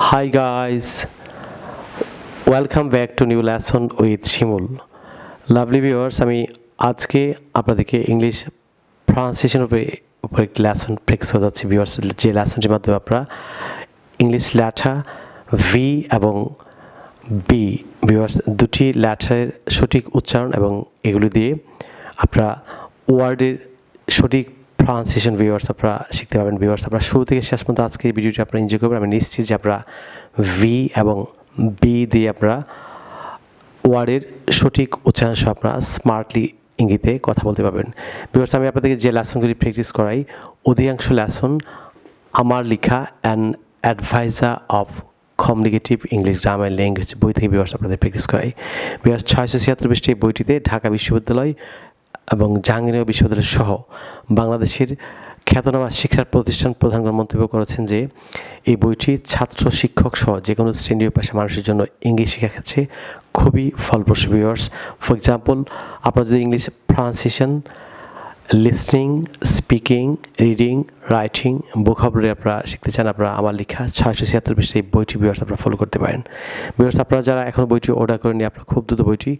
Hi guys, welcome back to new lesson with Shimul. Lovely viewers, আমি আজকে আপনাদেরকে English pronunciation উপরে একটি লেসন প্র্যাকটিস করে যাচ্ছি ভিউয়ার্স। যে লেসনটির মাধ্যমে আপনারা ইংলিশ লেটার ভি এবং বি ভিউয়ার্স দুটি লেটারের সঠিক উচ্চারণ এবং এগুলি দিয়ে আপনারা ওয়ার্ডের সঠিক প্রনাউন্সিয়েশন ভিউয়ার্স আপনারা শিখতে পারবেন। ভিউয়ার্স আপনারা শুরু থেকে শেষ পর্যন্ত আজকে এই ভিডিওটি আপনারা এনজয় করবেন। আমি নিশ্চিত যে আপনারা ভি এবং বি দিয়ে আপনারা ওয়ার্ডের সঠিক উচ্চারণ সহ আপনারা স্মার্টলি ইংরেজিতে কথা বলতে পারবেন। ভিউয়ার্স আমি আপনাদেরকে যে লেসনগুলি প্র্যাকটিস করাই অধিকাংশ লেসন আমার লেখা an advisor of communicative English grammar language বই থেকে ভিউয়ার্স আপনাদের প্র্যাকটিস করাই। ভিউয়ার্স 676 পৃষ্ঠার এই বইটিতে ঢাকা বিশ্ববিদ্যালয় এবং জাহাঙ্গীরনগর বিশ্ববিদ্যালয় সহ বাংলাদেশের খ্যাতনামা শিক্ষা প্রতিষ্ঠান প্রধানগণ মন্তব্য করেছেন যে এই বইটি ছাত্র শিক্ষক সহ যে কোনো শ্রেণী ও পেশার মানুষের জন্য ইংলিশ শেখার ক্ষেত্রে খুবই ফলপ্রসূ। ভিউয়ার্স ফর এক্সাম্পল আপনারা যদি English pronunciation, listening, speaking, reading, writing, vocabulary আপনারা শিখতে চান, আপনারা আমার লেখা 676 পৃষ্ঠার এই বইটি ভিউয়ার্স আপনারা ফলো করতে পারেন। ভিউয়ার্স আপনারা যারা এখনও বইটি অর্ডার করেননি আপনারা খুব দ্রুত বইটি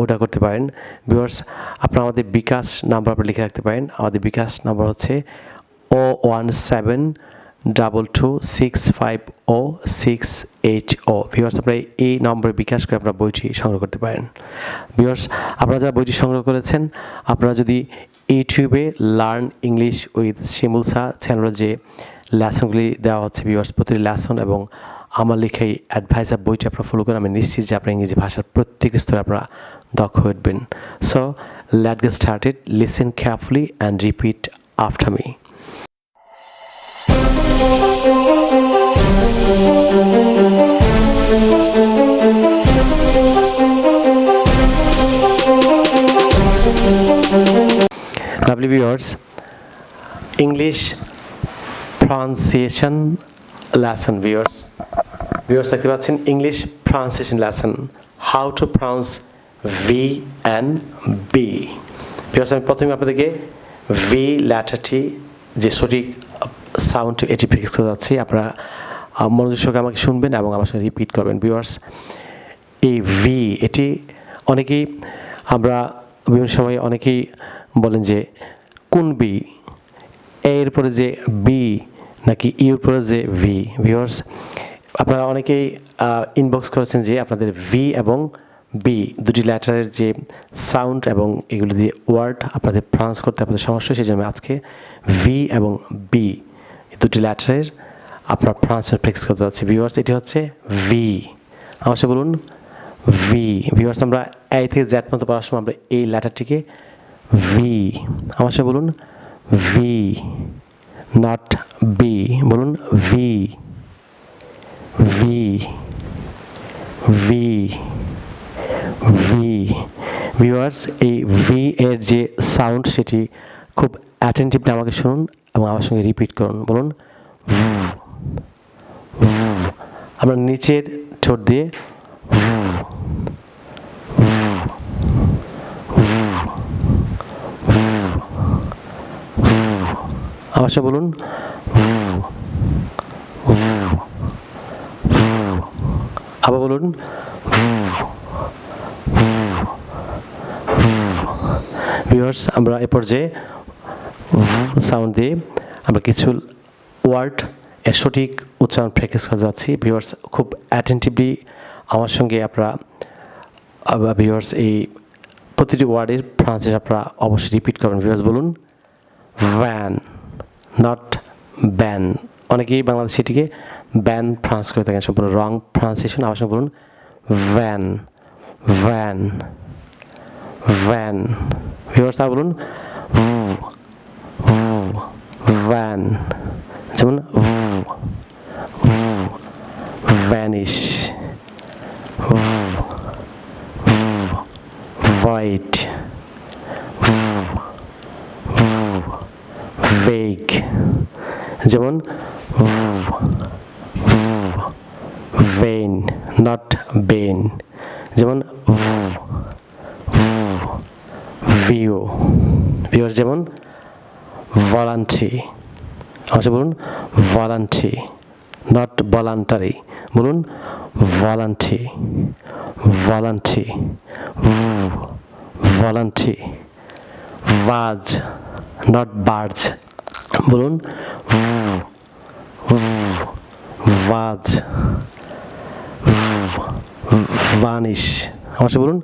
অর্ডার করতে পারেন। ভিউয়ার্স আপনারা আমাদের বিকাশ নাম্বার আপনারা লিখে রাখতে পারেন। আমাদের বিকাশ নাম্বার হচ্ছে 01722650680। ভিউয়ার্স আপনারা এই নম্বরে বিকাশ করে আপনারা বইটি সংগ্রহ করতে পারেন। ভিউয়ার্স আপনারা যারা বইটি সংগ্রহ করেছেন আপনারা যদি ইউটিউবে learn English with Shimul sir চ্যানেলে যে লেসনগুলি দেওয়া হচ্ছে ভিউয়ার্স প্রতিটি লেসন এবং আমার লেখাই অ্যাডভাইজার বইটি আপনারা ফলো করেন, আমি নিশ্চিত যে আপনার ইংরেজি ভাষার প্রত্যেক স্তরে আপনারা দক্ষ হয়ে উঠবেন। So let's get started, listen carefully and repeat after me. Lovely viewers, English pronunciation lesson viewers দেখতে পাচ্ছেন English pronunciation lesson how to pronounce V and B. Viewers আমি প্রথমে আপনাদেরকে ভি লেটারটি যে সঠিক সাউন্ড এটি প্র্যাকটিস করে যাচ্ছি, আপনারা মনোযোগ সহকারে আমাকে শুনবেন এবং আমার সঙ্গে রিপিট করবেন। ভিউয়ার্স এই ভি এটি অনেকেই আমরা বিভিন্ন সময় অনেকেই বলেন যে কোন বি, এর পরে যে বি নাকি ইউর পরে যে ভি। ভিউয়ার্স আপনারা অনেকেই ইনবক্স করেছেন যে আপনাদের ভি এবং বি দুটি লেটারের যে সাউন্ড এবং এগুলো দিয়ে ওয়ার্ড আপনাদের প্রনাউন্স করতে আপনাদের সমস্যা, সেই জন্য আজকে ভি এবং বি দুটি লেটারের আপনার প্রনাউন্সিয়েশন প্র্যাকটিস করতে যাচ্ছি। ভিউয়ার্স এটি হচ্ছে ভি, আমার সাথে বলুন ভি। ভিউয়ার্স আমরা এ থেকে জেড পর্যন্ত পড়ার সময় আমরা এই লেটারটিকে ভি, আমার সাথে বলুন ভি, নট বি, বলুন V V V V. Viewers এই ভি এর যে সাউন্ড সেটি খুব অ্যাটেন্টিভলি আমাকে শুনুন এবং আমার সঙ্গে রিপিট করুন, বলুন আমরা নিচের ঠোঁট দিয়ে আমার সাথে বলুন আবার বলুন ভিউয়ার্স আমরা এ পর্যায়ে সাউন্ড দিয়ে আমরা কিছু ওয়ার্ড এর সঠিক উচ্চারণ প্র্যাকটিস করে যাচ্ছি। ভিউয়ার্স খুব অ্যাটেন্টিভলি আমার সঙ্গে আপনারা ভিউয়ার্স এই প্রতিটি ওয়ার্ডের প্রনাউন্সিয়েশন আপনারা অবশ্যই রিপিট করবেন। ভিউয়ার্স বলুন ভ্যান, নট ব্যান। অনেকেই বাংলাদেশে এটিকে ব্যান প্রনাউন্স করে থাকেন, সম্পূর্ণ রং প্রনাউন্সিয়েশন। আমার সঙ্গে বলুন ভ্যান ভ্যান ভ্যান। ভিউয়ার্স আর বলুন ভ্যান, যেমন ভ্যানিশ, হোয়াইট, ভেগ, যেমন ভেইন, নট বেইন, যেমন ভিউ। ভিউয়ার্স যেমন ভলান্টি, আমার বলুন ভলান্টি, not voluntary বলুন voluntary voluntary voluntary was not barge বলুন was vanish আমার সাথে বলুন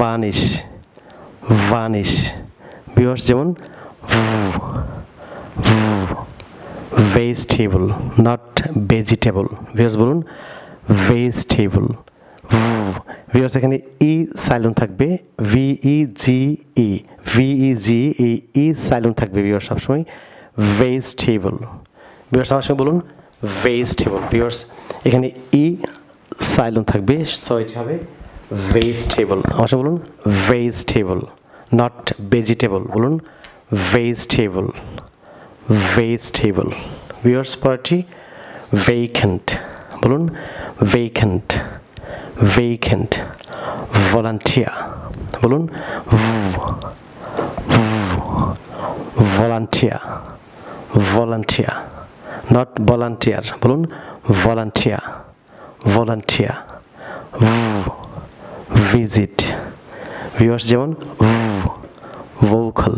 vanish vanish ভিউয়ার্স যেমন vegetable not vegetable ভিউয়ার্স বলুন vegetable ভিউয়ার্স এখানে ই সাইলেন্ট থাকবে VEGE VEGE ই সাইলেন্ট থাকবে ভিউয়ার্স সবসময় vegetable ভিউয়ার্স আমার সঙ্গে বলুন vegetable ভিউয়ার্স এখানে ই সাইলেন্ট থাকবে সো এটা হবে vegetable আমার সঙ্গে বলুন vegetable not vegetable বলুন vegetable vegetable ভিউয়ার্স পরেরটি vacant বলুন vacant vacant volunteer বলুন volunteer volunteer not volunteer বলুন volunteer volunteer visit ভিউয়ার্স যেমন vocal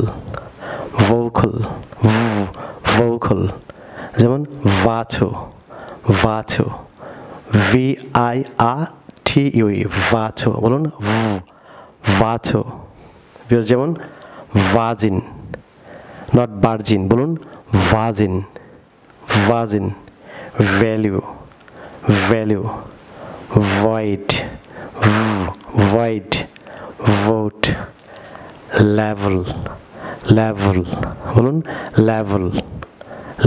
vocal vocal যেমন vato vato VIRTU vato বলুন vato ভিউয়ার্স যেমন virgin not virgin বলুন virgin virgin value value void void vote level level বলুন level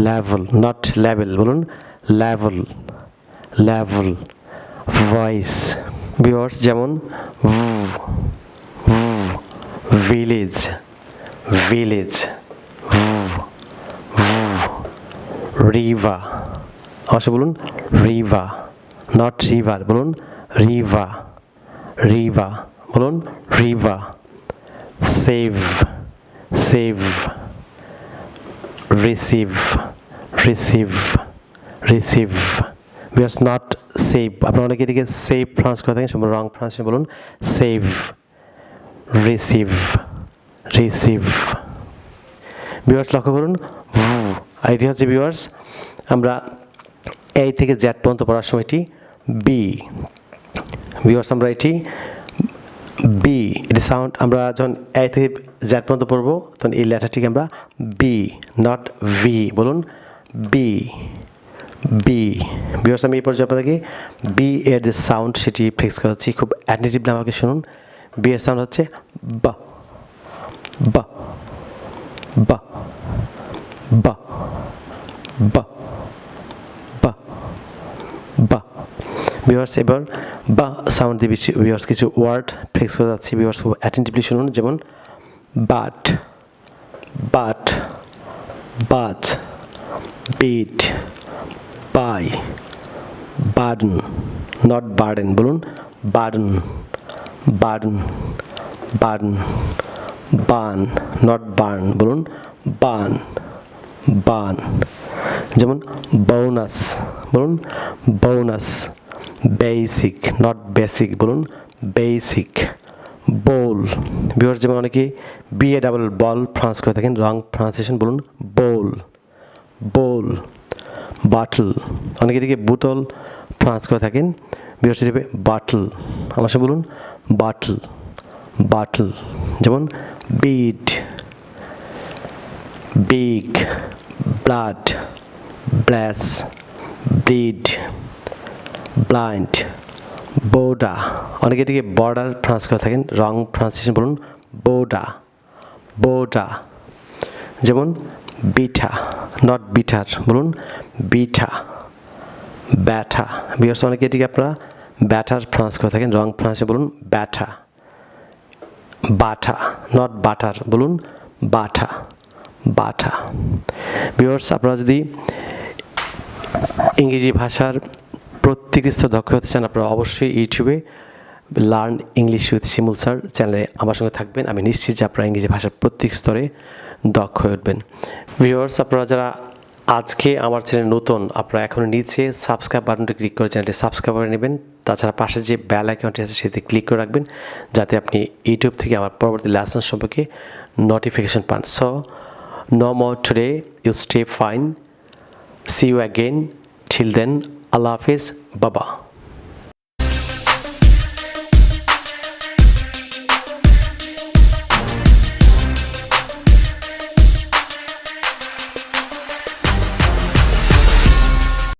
level not level বলুন level level voice viewers যেমন village village river অবশ্য বলুন river not river বলুন river river বলুন river save save receive receive receive viewers not save আপনারা অনেকে এটিকে সেভ প্রনাউন্স করে থাকেন সম্পূর্ণ রং প্রনাউন্সিয়েশন বলুন সেভ রিসিভ রিসিভ ভিউয়ার্স লক্ষ্য করুন এটি হচ্ছে ভিউয়ার্স আমরা এই থেকে জেড পর্যন্ত পড়ার সময়টি বি ভিউয়ার্স আমরা এটি বি এটি সাউন্ড আমরা যখন এ থেকে জেড পর্যন্ত পড়বো তখন এই লেটারটিকে আমরা বি নট ভি বলুন বি বি ভিউয়ার্স আমি এই পর্যায়ে আপনাদেরকে বি এর যে সাউন্ড সেটি ফিক্স করাচ্ছি খুব অ্যাটেন্টিভলি আমাকে শুনুন বি এর সাউন্ড হচ্ছে বা বা বা বা বা বা বা ভিউয়ার্স এবার বা সাউন্ড দিয়ে ভিউয়ার্স কিছু ওয়ার্ড ফিক্স করে যাচ্ছি ভিউয়ার্স খুব অ্যাটেন্টিভলি শুনুন যেমন but but but bit by burden not burden বলুন burden burden burden burn not burn বলুন বার্ন বার্ন যেমন বোনাস বলুন বোনাস বেসিক নট বেসিক বলুন বেসিক বোল ভিউয়ার্স যেমন অনেকে বিএ ডাবল বল প্রনাউন্স করে থাকেন রং প্রনাউন্সিয়েশন বলুন বোল বোল বাটল অনেকে এদিকে বোতল প্রনাউন্স করে থাকেন ভিউয়ার্স হিসেবে বাটল আমার সাথে বলুন বাটল বাটল যেমন beat big blood blush bleed blind border অনেকে এটিকে বর্ডার প্রনাউন্স করে থাকেন রং প্রনাউন্সিয়েশন বলুন বোডা বোডা যেমন বিঠা নট বিটার বলুন বিঠা ব্যাঠা ভিউয়ার্স অনেকে এটিকে আপনারা ব্যাটার প্রনাউন্স করে থাকেন রং প্রনাউন্সিয়েশন বলুন ব্যাঠা বাঠা নট বাটার বলুন বাঠা বাঠা ভিউয়ার্স আপনারা যদি ইংরেজি ভাষার প্রত্যেক স্তর দক্ষ হতে চান আপনারা অবশ্যই ইউটিউবে learn English with Shimul sir চ্যানেলে আমার সঙ্গে থাকবেন আমি নিশ্চিত যে আপনারা ইংরেজি ভাষার প্রত্যেক স্তরে দক্ষ হয়ে উঠবেন ভিউয়ার্স আপনারা যারা আজকে আমার চ্যানেল নতুন, আপনারা এখন নিচে সাবস্ক্রাইব বাটনটি ক্লিক করে চ্যানেলটি সাবস্ক্রাইব করে নেবেন। তাছাড়া পাশে যে বেল আইকনটি আছে সেটি ক্লিক করে রাখবেন, যাতে আপনি ইউটিউব থেকে আমার পরবর্তী লেসন সম্পর্কে নোটিফিকেশন পান। So no more today, you stay fine, see you again, till then, Allah Hafiz, Baba.